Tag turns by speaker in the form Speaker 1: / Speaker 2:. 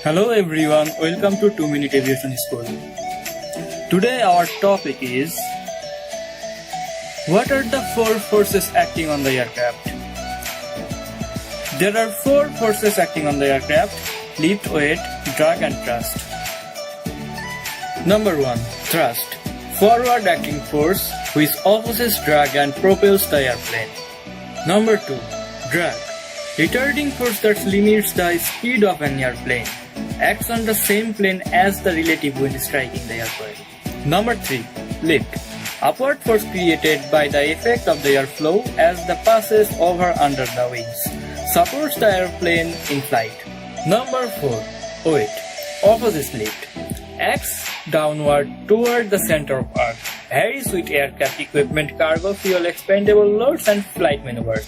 Speaker 1: Hello everyone, welcome to 2 Minute Aviation School. Today our topic is what are the four forces acting on the aircraft? There are four forces acting on the aircraft: lift, weight, drag and thrust. Number 1. Thrust. Forward acting force which opposes drag and propels the airplane. Number 2. Drag. Retarding force that limits the speed of an airplane. Acts on the same plane as the relative wind striking the airplane. Number 3. Lift. Upward force created by the effect of the airflow as the passes over under the wings. Supports the airplane in flight. Number 4. Weight. Opposites lift. Acts downward toward the center of Earth. Varies with aircraft equipment, cargo, fuel, expendable loads and flight maneuvers.